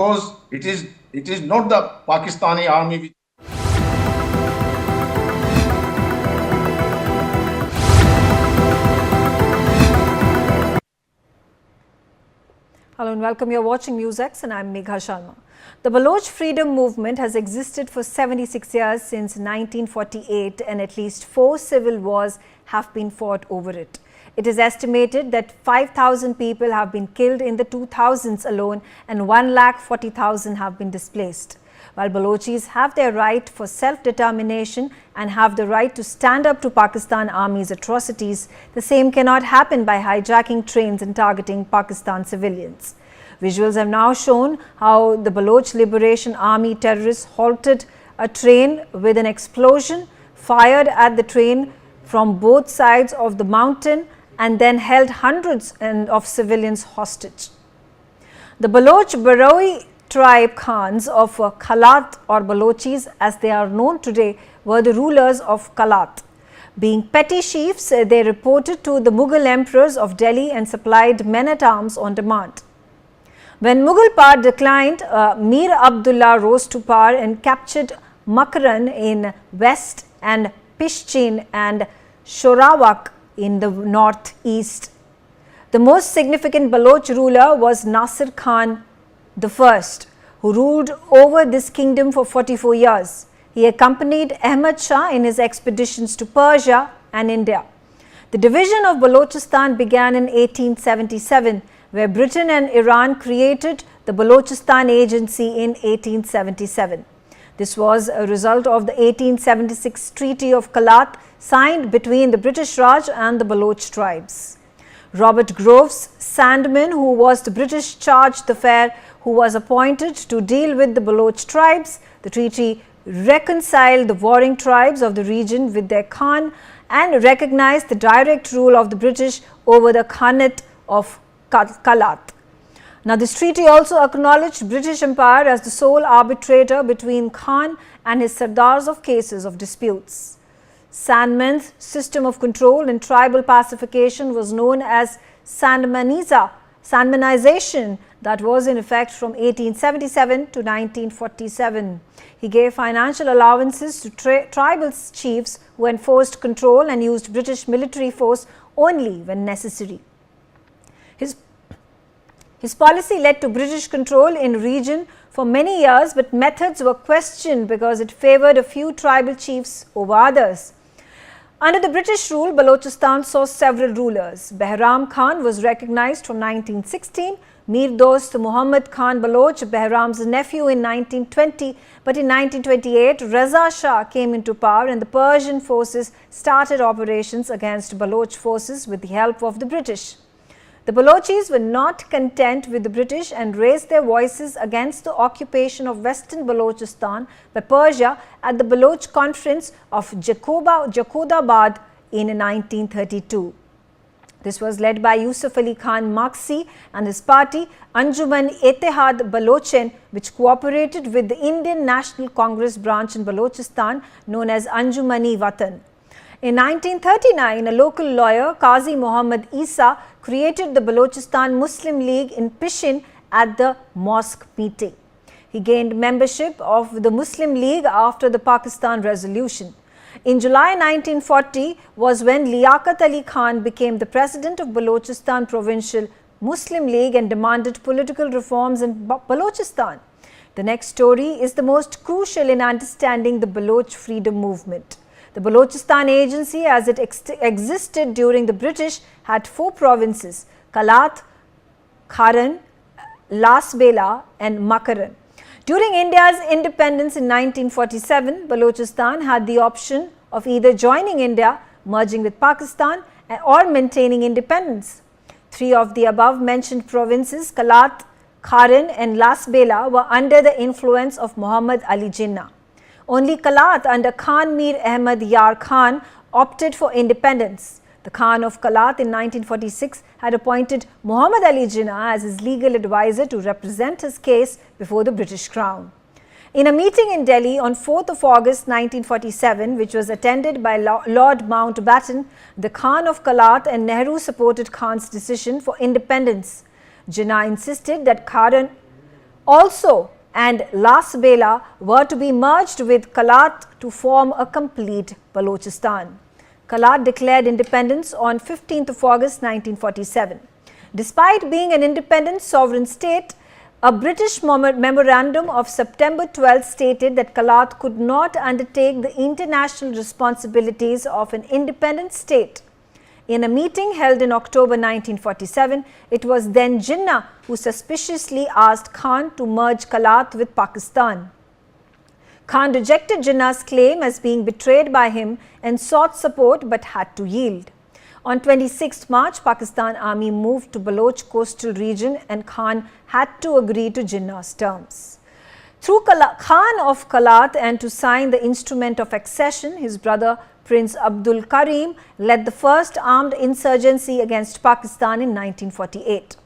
because it is not the Pakistani army which Hello and welcome. You're watching NewsX and I'm Megha Sharma. The Baloch freedom movement has existed for 76 years since 1948 and at least 4 civil wars have been fought over it. It is estimated that 5,000 people have been killed in the 2000s alone and 1,40,000 have been displaced. While Balochis have their right for self-determination and have the right to stand up to Pakistan Army's atrocities, the same cannot happen by hijacking trains and targeting Pakistan civilians. Visuals have now shown how the Balochistan Liberation Army terrorists halted a train with an explosion, fired at the train from both sides of the mountain and then held hundreds of civilians hostage. The Baloch Baroui tribe Khans of Kalat or Balochis as they are known today were the rulers of Kalat. Being petty chiefs, they reported to the Mughal emperors of Delhi and supplied men-at-arms on demand. When Mughal power declined, Mir Abdullah rose to power and captured Makaran in west and Pishchin and Shorawak in the northeast. The most significant Baloch ruler was Nasir Khan I, who ruled over this kingdom for 44 years. He accompanied Ahmad Shah in his expeditions to Persia and India. The division of Balochistan began in 1877, where Britain and Iran created the Balochistan Agency in 1877. This was a result of the 1876 Treaty of Kalat signed between the British Raj and the Baloch tribes. Robert Groves Sandman, who was the British charge d'affaires who was appointed to deal with the Baloch tribes, the treaty reconciled the warring tribes of the region with their Khan and recognized the direct rule of the British over the Khanate of Kalat. Now, this treaty also acknowledged British Empire as the sole arbitrator between Khan and his Sardars of cases of disputes. Sandman's system of control and tribal pacification was known as Sandmanization that was in effect from 1877 to 1947. He gave financial allowances to tribal chiefs who enforced control and used British military force only when necessary. His policy led to British control in region for many years, but methods were questioned because it favored a few tribal chiefs over others. Under the British rule, Balochistan saw several rulers. Behram Khan was recognized from 1916, Mir Dost Muhammad Khan Baloch, Behram's nephew, in 1920, but in 1928 Reza Shah came into power and the Persian forces started operations against Baloch forces with the help of the British. The Balochis were not content with the British and raised their voices against the occupation of western Balochistan by Persia at the Baloch Conference of Jakodabad in 1932. This was led by Yusuf Ali Khan Maksi and his party Anjuman Etihad Balochen, which cooperated with the Indian National Congress branch in Balochistan known as Anjumani Watan. In 1939, a local lawyer, Qazi Muhammad Isa, created the Balochistan Muslim League in Pishin at the mosque meeting. He gained membership of the Muslim League after the Pakistan Resolution. In July 1940 was when Liaquat Ali Khan became the president of Balochistan Provincial Muslim League and demanded political reforms in Balochistan. The next story is the most crucial in understanding the Baloch freedom movement. The Balochistan Agency, as it existed during the British, had 4 provinces: Kalat, Kharan, Lasbela and Makaran. During India's independence in 1947, Balochistan had the option of either joining India, merging with Pakistan or maintaining independence. 3 of the above mentioned provinces, Kalat, Kharan and Lasbela, were under the influence of Muhammad Ali Jinnah. Only Kalat under Khan Mir Ahmad Yar Khan opted for independence. The Khan of Kalat in 1946 had appointed Muhammad Ali Jinnah as his legal advisor to represent his case before the British Crown. In a meeting in Delhi on 4th of August 1947, which was attended by Lord Mountbatten, the Khan of Kalat and Nehru supported Khan's decision for independence. Jinnah insisted that Kharan also and Las Bela were to be merged with Kalat to form a complete Balochistan. Kalat declared independence on 15th of August 1947. Despite being an independent sovereign state, a British memorandum of September 12 stated that Kalat could not undertake the international responsibilities of an independent state. In a meeting held in October 1947, it was then Jinnah who suspiciously asked Khan to merge Kalat with Pakistan. Khan rejected Jinnah's claim as being betrayed by him and sought support but had to yield. On 26 March, Pakistan Army moved to Baloch coastal region and Khan had to agree to Jinnah's terms. Through Khan of Kalat and to sign the instrument of accession, his brother Prince Abdul Karim led the first armed insurgency against Pakistan in 1948.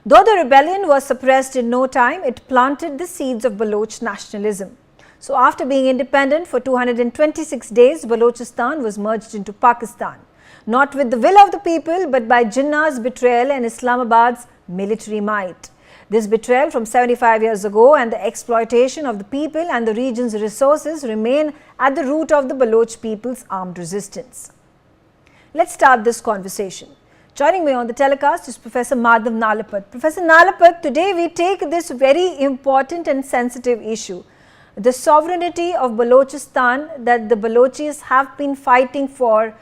Though the rebellion was suppressed in no time, it planted the seeds of Baloch nationalism. So after being independent for 226 days, Balochistan was merged into Pakistan, not with the will of the people but by Jinnah's betrayal and Islamabad's military might. This betrayal from 75 years ago and the exploitation of the people and the region's resources remain at the root of the Baloch people's armed resistance. Let's start this conversation. Joining me on the telecast is Professor Madhav Nalapat. Professor Nalapat, today we take this very important and sensitive issue, the sovereignty of Balochistan that the Balochis have been fighting for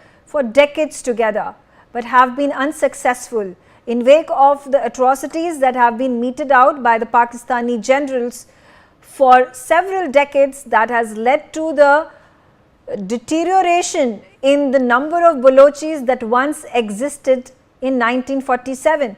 decades together, but have been unsuccessful in wake of the atrocities that have been meted out by the Pakistani generals for several decades, that has led to the deterioration in the number of Balochis that once existed in 1947.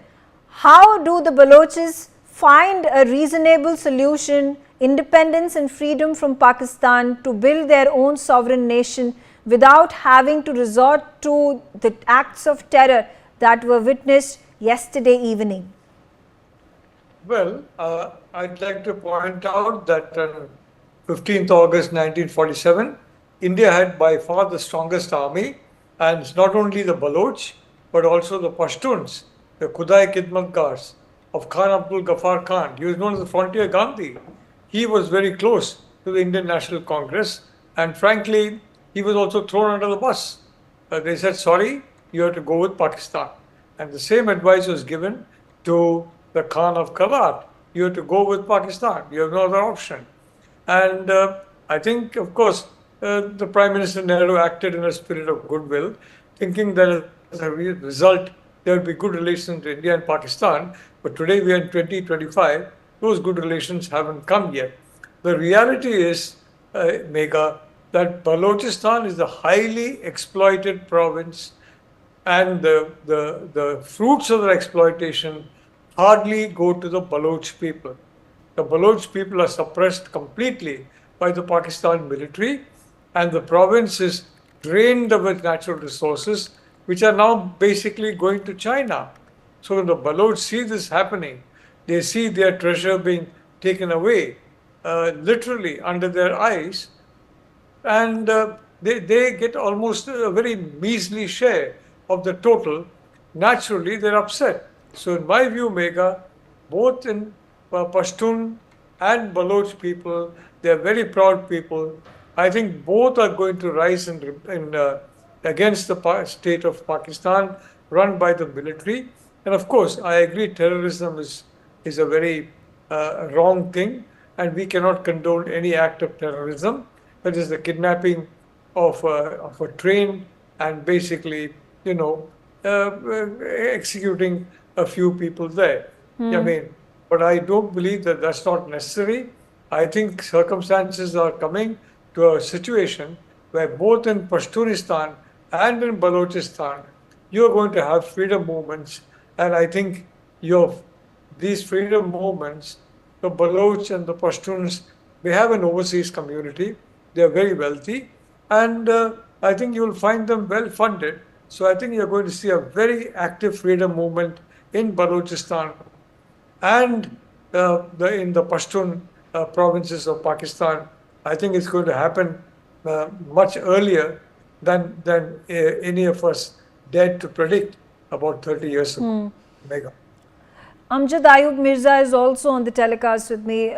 How do the Balochis find a reasonable solution, independence and freedom from Pakistan, to build their own sovereign nation without having to resort to the acts of terror that were witnessed yesterday evening? Well, I'd like to point out that on 15th August 1947, India had by far the strongest army, and it's not only the Baloch, but also the Pashtuns, the Khudai Khidmatgars of Khan Abdul Ghaffar Khan. He was known as the Frontier Gandhi. He was very close to the Indian National Congress, and frankly, he was also thrown under the bus. They said, sorry, you have to go with Pakistan. And the same advice was given to the Khan of Kalat. You have to go with Pakistan. You have no other option. And I think, of course, the Prime Minister Nehru acted in a spirit of goodwill, thinking that as a result, there would be good relations with India and Pakistan. But today we are in 2025. Those good relations haven't come yet. The reality is, Megha, that Balochistan is a highly exploited province, and the fruits of the exploitation hardly go to the Baloch people. The Baloch people are suppressed completely by the Pakistan military, and the province is drained of its natural resources, which are now basically going to China. So when the Baloch see this happening, they see their treasure being taken away, literally under their eyes, and they get almost a very measly share of the total. Naturally, they're upset. So in my view, Megha, both in Pashtun and Baloch people, they're very proud people. I think both are going to rise against the state of Pakistan run by the military. And of course, I agree terrorism is a very wrong thing, and we cannot condone any act of terrorism. That is the kidnapping of a train and basically, executing a few people there. I mean, but I don't believe that that's not necessary. I think circumstances are coming to a situation where both in Pashtunistan and in Balochistan, you're going to have freedom movements. And I think these freedom movements, the Baloch and the Pashtuns, they have an overseas community. They are very wealthy. And I think you'll find them well funded. So I think you're going to see a very active freedom movement in Balochistan and in the Pashtun provinces of Pakistan. I think it's going to happen much earlier than any of us dared to predict about 30 years ago. Megha. Amjad Ayub Mirza is also on the telecast with me.